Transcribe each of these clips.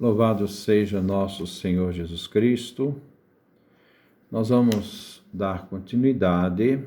Louvado seja nosso Senhor Jesus Cristo. Nós vamos dar continuidade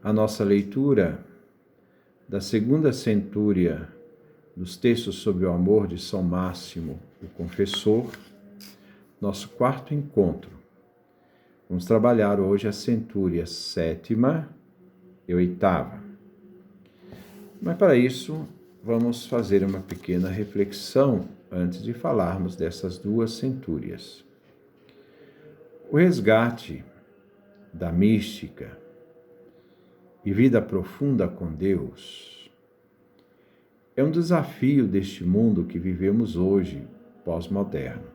à nossa leitura da segunda centúria dos textos sobre o amor de São Máximo, o Confessor, nosso quarto encontro. Vamos trabalhar hoje a centúria sétima e oitava. Mas para isso, vamos fazer uma pequena reflexão antes de falarmos dessas duas centúrias. O resgate da mística e vida profunda com Deus é um desafio deste mundo que vivemos hoje, pós-moderno.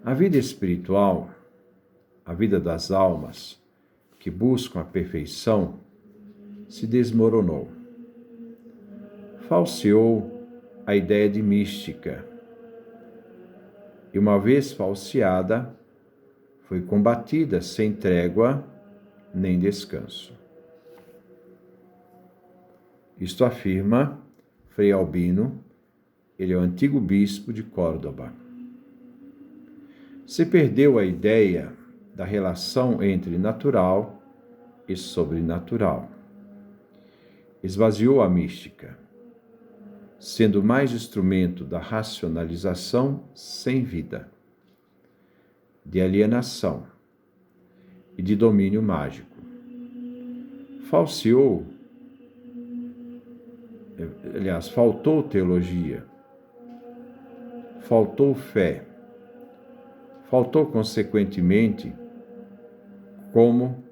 A vida espiritual, a vida das almas que buscam a perfeição, se desmoronou. Falseou a ideia de mística e, uma vez falseada, foi combatida sem trégua nem descanso. Isto afirma Frei Albino, ele é o antigo bispo de Córdoba. Se perdeu a ideia da relação entre natural e sobrenatural. Esvaziou a mística, sendo mais instrumento da racionalização sem vida, de alienação e de domínio mágico. Faltou teologia, faltou fé, faltou, consequentemente, como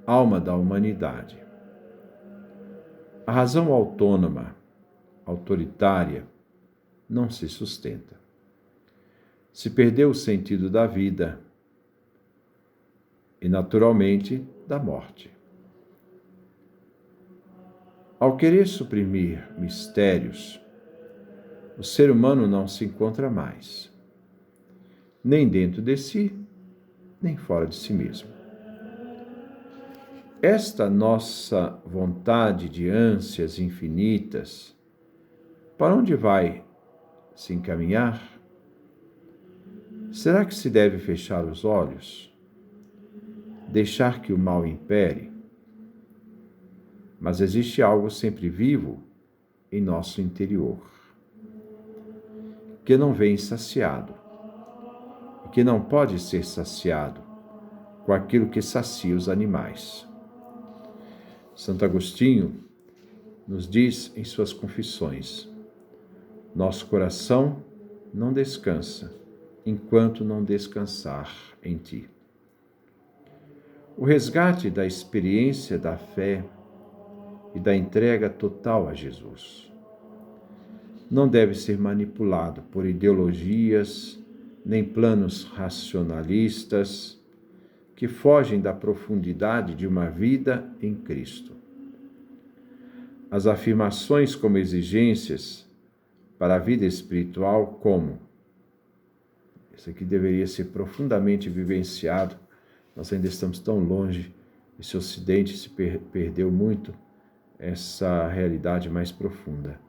alma da humanidade. A razão autônoma, autoritária, não se sustenta. Se perdeu o sentido da vida e, naturalmente, da morte. Ao querer suprimir mistérios, o ser humano não se encontra mais, nem dentro de si, nem fora de si mesmo. Esta nossa vontade de ânsias infinitas, para onde vai se encaminhar? Será que se deve fechar os olhos? Deixar que o mal impere? Mas existe algo sempre vivo em nosso interior, que não vem saciado, e que não pode ser saciado com aquilo que sacia os animais. Santo Agostinho nos diz em suas confissões: nosso coração não descansa enquanto não descansar em ti. O resgate da experiência da fé e da entrega total a Jesus não deve ser manipulado por ideologias nem planos racionalistas que fogem da profundidade de uma vida em Cristo. As afirmações como exigências para a vida espiritual, como isso aqui deveria ser profundamente vivenciado. Nós ainda estamos tão longe, esse Ocidente se perdeu muito essa realidade mais profunda.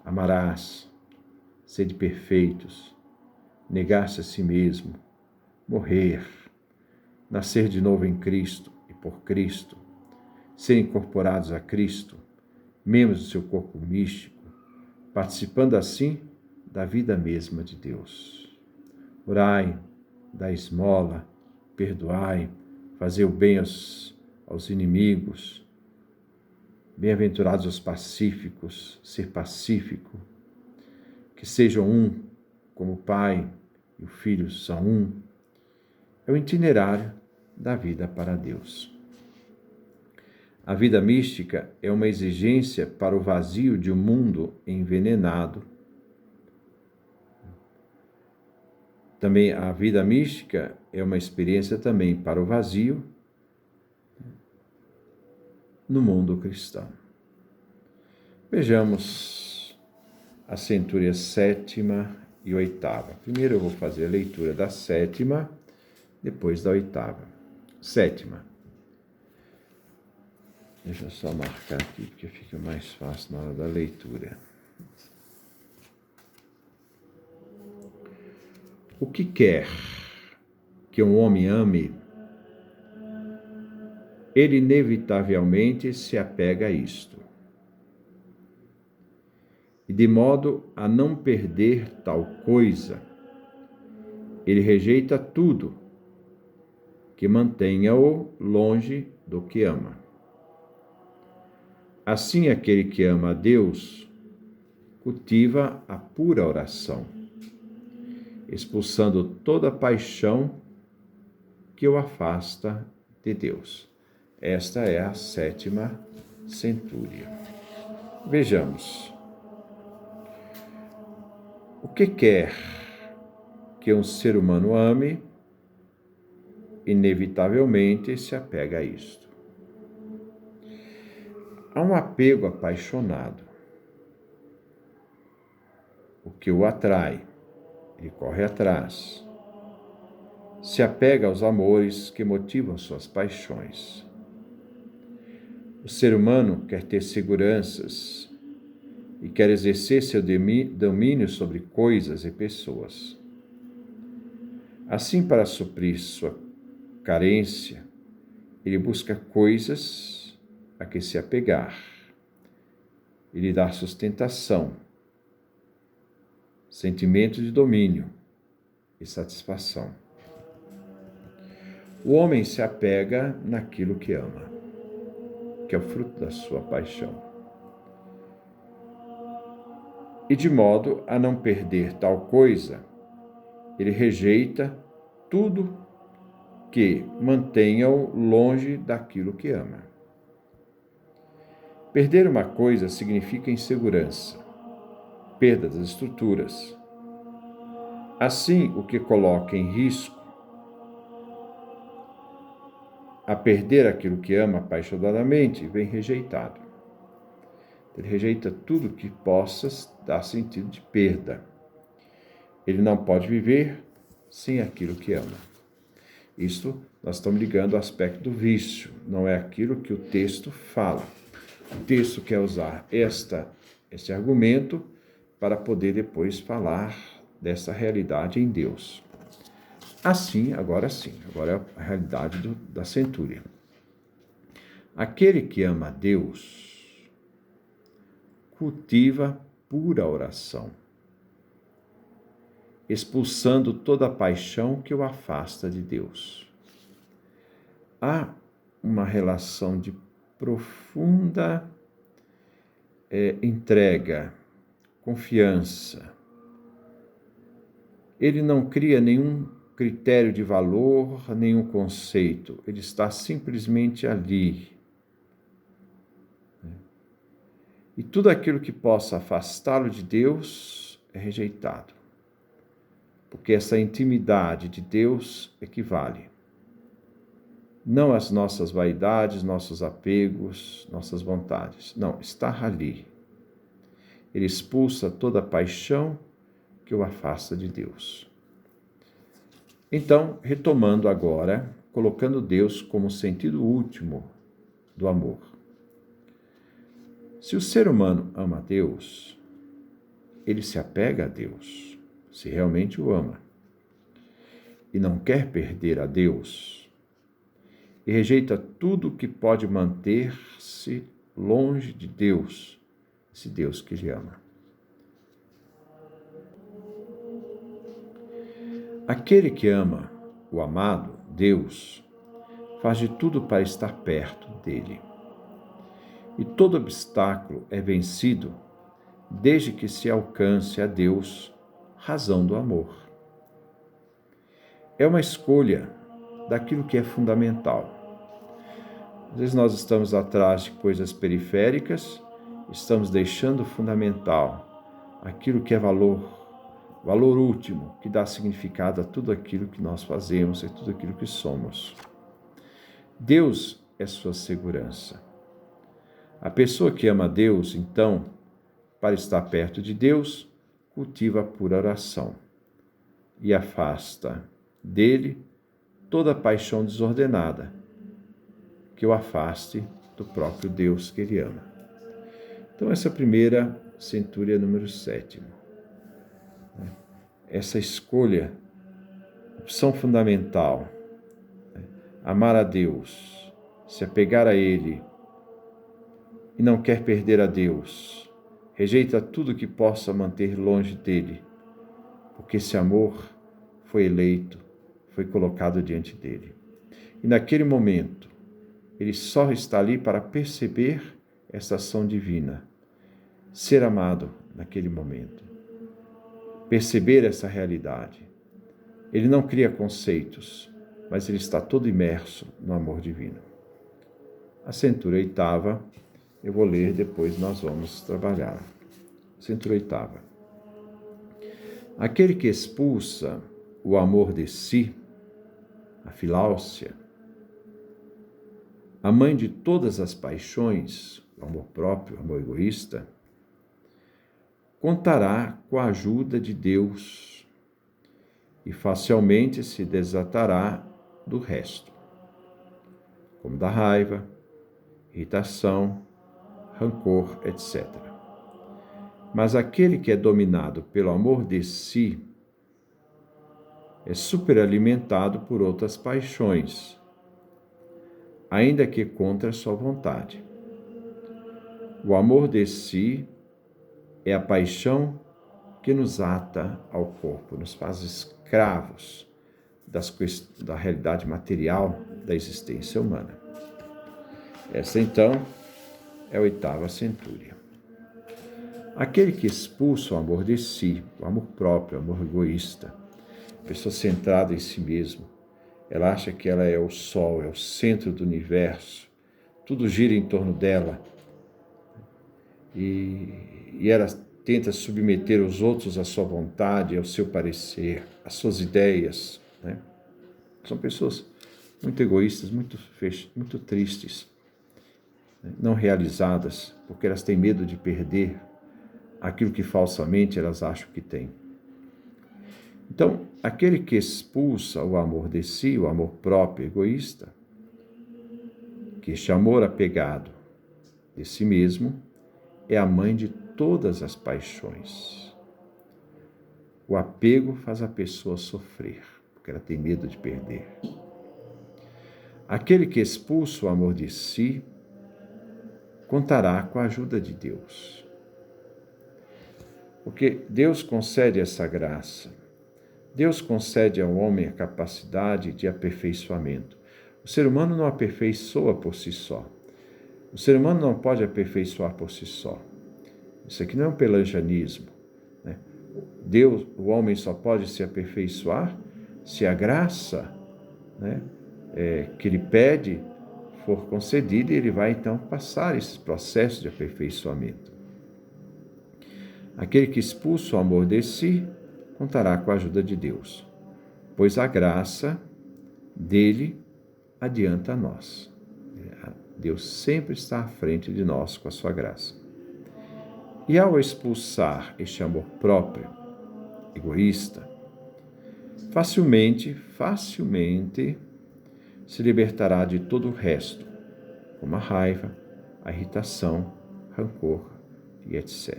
Amarás, sede perfeitos, negar-se a si mesmo, morrer, nascer de novo em Cristo e por Cristo, ser incorporados a Cristo, membros do seu corpo místico, participando assim da vida mesma de Deus. Orai, dai esmola, perdoai, fazei o bem aos inimigos. Bem-aventurados os pacíficos, ser pacífico, que sejam um, como o Pai e o Filho são um. É o itinerário da vida para Deus. A vida mística é uma exigência para o vazio de um mundo envenenado. Também a vida mística é uma experiência também para o vazio no mundo cristão. Vejamos a centúria sétima e oitava. Primeiro eu vou fazer a leitura da sétima, depois da oitava. Sétima. Deixa eu só marcar aqui, porque fica mais fácil na hora da leitura. O que quer que um homem ame, ele inevitavelmente se apega a isto. E de modo a não perder tal coisa, ele rejeita tudo que mantenha-o longe do que ama. Assim, aquele que ama a Deus cultiva a pura oração, expulsando toda paixão que o afasta de Deus. Esta é a 7ª centúria. Vejamos. O que quer que um ser humano ame, inevitavelmente se apega a isto. Há um apego apaixonado. O que o atrai, ele corre atrás. Se apega aos amores que motivam suas paixões. O ser humano quer ter seguranças e quer exercer seu domínio sobre coisas e pessoas. Assim, para suprir sua carência, ele busca coisas a que se apegar e lhe dar sustentação, sentimento de domínio e satisfação. O homem se apega naquilo que ama, que é o fruto da sua paixão. E de modo a não perder tal coisa, ele rejeita tudo que mantenha-o longe daquilo que ama. Perder uma coisa significa insegurança, perda das estruturas. Assim, o que coloca em risco a perder aquilo que ama apaixonadamente vem rejeitado. Ele rejeita tudo que possa dar sentido de perda. Ele não pode viver sem aquilo que ama. Isto nós estamos ligando ao aspecto do vício, não é aquilo que o texto fala. O texto quer usar este argumento para poder depois falar dessa realidade em Deus. Assim, agora é a realidade da centúria. Aquele que ama a Deus cultiva pura oração, expulsando toda a paixão que o afasta de Deus. Há uma relação de profunda entrega, confiança. Ele não cria nenhum critério de valor, nenhum conceito. Ele está simplesmente ali. E tudo aquilo que possa afastá-lo de Deus é rejeitado. Porque essa intimidade de Deus equivale. Não às nossas vaidades, nossos apegos, nossas vontades. Não, está ali. Ele expulsa toda a paixão que o afasta de Deus. Então, retomando agora, colocando Deus como sentido último do amor. Se o ser humano ama a Deus, ele se apega a Deus, se realmente o ama, e não quer perder a Deus, e rejeita tudo que pode manter-se longe de Deus, esse Deus que lhe ama. Aquele que ama o amado, Deus, faz de tudo para estar perto dele. E todo obstáculo é vencido desde que se alcance a Deus, razão do amor. É uma escolha daquilo que é fundamental. Às vezes nós estamos atrás de coisas periféricas, estamos deixando fundamental aquilo que é valor último, que dá significado a tudo aquilo que nós fazemos e tudo aquilo que somos. Deus é sua segurança. A pessoa que ama a Deus, então, para estar perto de Deus, cultiva a pura oração e afasta dele toda paixão desordenada que o afaste do próprio Deus que ele ama. Então, essa primeira centúria número 7. Essa escolha, opção fundamental, amar a Deus, se apegar a Ele e não quer perder a Deus, rejeita tudo que possa manter longe dele, porque esse amor foi eleito, foi colocado diante dele. E naquele momento, ele só está ali para perceber essa ação divina, ser amado naquele momento, perceber essa realidade. Ele não cria conceitos, mas ele está todo imerso no amor divino. A centúria 8ª, eu vou ler, depois nós vamos trabalhar. Centúria 8ª. Aquele que expulsa o amor de si, a filáusia, a mãe de todas as paixões, o amor próprio, o amor egoísta, contará com a ajuda de Deus e facilmente se desatará do resto, como da raiva, irritação, rancor, etc. Mas aquele que é dominado pelo amor de si é superalimentado por outras paixões, ainda que contra sua vontade. O amor de si é a paixão que nos ata ao corpo, nos faz escravos da realidade material da existência humana. Essa, então, é a 8ª centúria. Aquele que expulsa o amor de si, o amor próprio, o amor egoísta, pessoa centrada em si mesma, ela acha que ela é o sol, é o centro do universo, tudo gira em torno dela, e ela tenta submeter os outros à sua vontade, ao seu parecer, às suas ideias, né? São pessoas muito egoístas, muito tristes, né? Não realizadas, porque elas têm medo de perder aquilo que falsamente elas acham que têm. Então, aquele que expulsa o amor de si, o amor próprio egoísta, que este amor apegado de si mesmo, é a mãe de todas as paixões. O apego faz a pessoa sofrer, porque ela tem medo de perder. Aquele que expulsa o amor de si, contará com a ajuda de Deus. Porque Deus concede essa graça. Deus concede ao homem a capacidade de aperfeiçoamento. O ser humano não aperfeiçoa por si só. O ser humano não pode aperfeiçoar por si só. Isso aqui não é um pelagianismo, né? Deus, o homem só pode se aperfeiçoar se a graça, né, que ele pede for concedida, e ele vai então passar esse processo de aperfeiçoamento. Aquele que expulsa o amor de si, contará com a ajuda de Deus, pois a graça dele adianta a nós. Deus sempre está à frente de nós com a sua graça. E ao expulsar este amor próprio, egoísta, facilmente se libertará de todo o resto, como a raiva, a irritação, rancor e etc.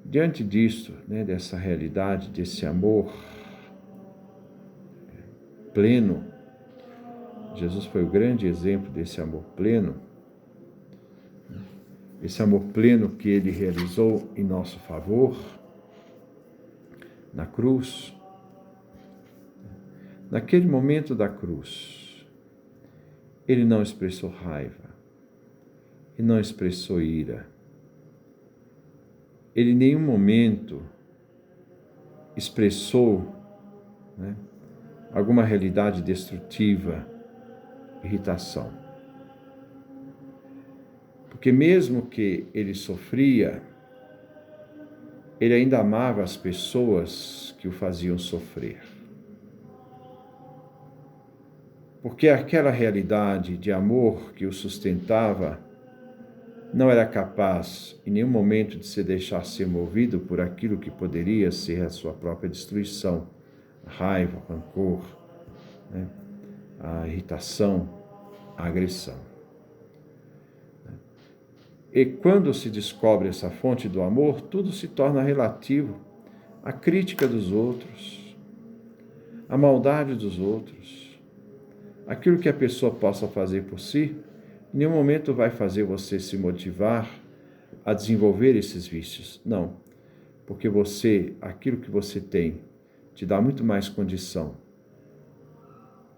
Diante disso, né, dessa realidade, desse amor pleno, Jesus foi o grande exemplo desse amor pleno, esse amor pleno que ele realizou em nosso favor, na cruz. Naquele momento da cruz, ele não expressou raiva, ele não expressou ira, ele em nenhum momento expressou, né, alguma realidade destrutiva, irritação. Porque mesmo que ele sofria, ele ainda amava as pessoas que o faziam sofrer. Porque aquela realidade de amor que o sustentava não era capaz em nenhum momento de se deixar ser movido por aquilo que poderia ser a sua própria destruição, a raiva, o rancor, né? A irritação, a agressão. E quando se descobre essa fonte do amor, tudo se torna relativo à crítica dos outros, à maldade dos outros. Aquilo que a pessoa possa fazer por si, em nenhum momento vai fazer você se motivar a desenvolver esses vícios. Não, porque aquilo que você tem, te dá muito mais condição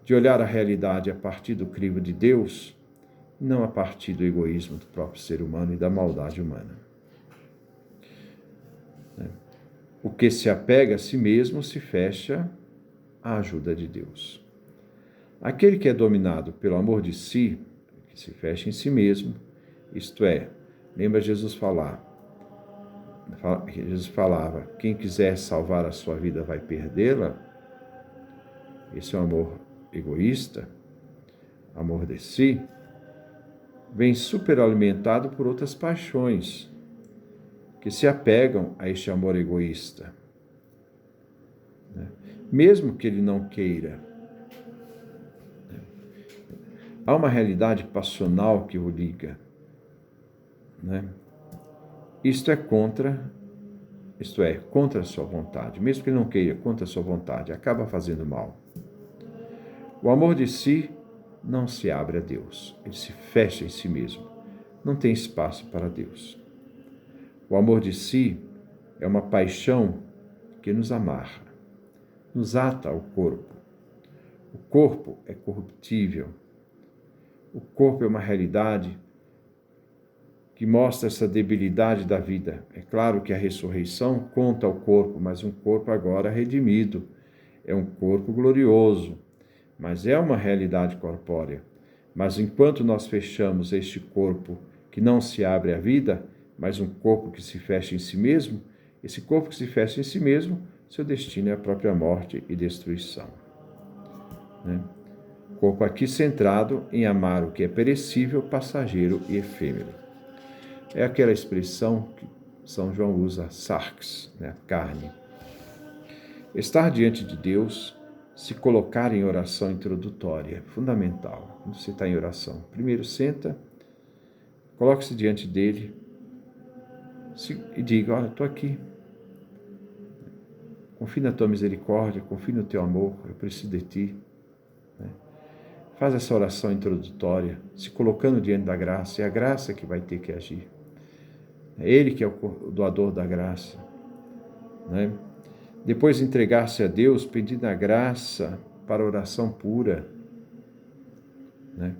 de olhar a realidade a partir do crivo de Deus, não a partir do egoísmo do próprio ser humano e da maldade humana. O que se apega a si mesmo se fecha à ajuda de Deus. Aquele que é dominado pelo amor de si, que se fecha em si mesmo, isto é, lembra Jesus Jesus falava, quem quiser salvar a sua vida vai perdê-la. Esse é o amor egoísta, amor de si, vem superalimentado por outras paixões que se apegam a este amor egoísta, né? Mesmo que ele não queira. Há uma realidade passional que o liga, né? Isto é contra a sua vontade, mesmo que ele não queira, contra a sua vontade, acaba fazendo mal. O amor de si não se abre a Deus, ele se fecha em si mesmo, não tem espaço para Deus. O amor de si é uma paixão que nos amarra, nos ata ao corpo. O corpo é corruptível, o corpo é uma realidade que mostra essa debilidade da vida. É claro que a ressurreição conta ao corpo, mas um corpo agora redimido, é um corpo glorioso, mas é uma realidade corpórea. Mas enquanto nós fechamos este corpo que não se abre à vida, mas um corpo que se fecha em si mesmo, esse corpo que se fecha em si mesmo, seu destino é a própria morte e destruição. Né? Corpo aqui centrado em amar o que é perecível, passageiro e efêmero. É aquela expressão que São João usa, sarx, né? Carne. Estar diante de Deus, se colocar em oração introdutória, fundamental. Quando você está em oração, primeiro senta, coloque-se diante dele e diga, olha, estou aqui. Confie na tua misericórdia, confie no teu amor, eu preciso de ti. Faz essa oração introdutória, se colocando diante da graça, é a graça que vai ter que agir. É Ele que é o doador da graça. Né? Depois entregar-se a Deus, pedindo a graça para a oração pura. Né?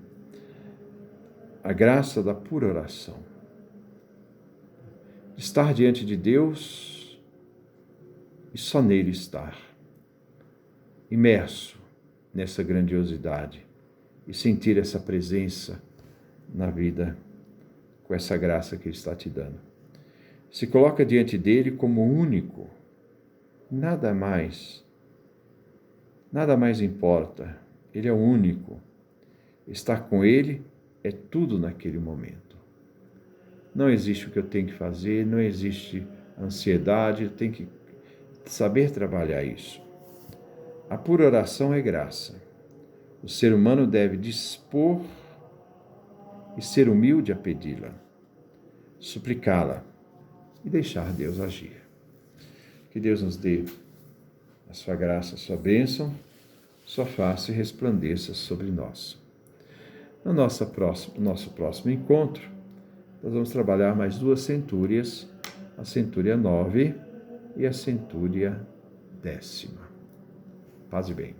A graça da pura oração. Estar diante de Deus e só nele estar. Imerso nessa grandiosidade e sentir essa presença na vida com essa graça que Ele está te dando. Se coloca diante dele como único, nada mais importa, Ele é o único. Estar com Ele é tudo naquele momento. Não existe o que eu tenho que fazer, não existe ansiedade, eu tenho que saber trabalhar isso. A pura oração é graça. O ser humano deve dispor e ser humilde a pedi-la, suplicá-la e deixar Deus agir. Que Deus nos dê a sua graça, a sua bênção, sua face resplandeça sobre nós. No nosso próximo encontro, nós vamos trabalhar mais 2 centúrias, a centúria 9 e a centúria 10ª. Paz e bem.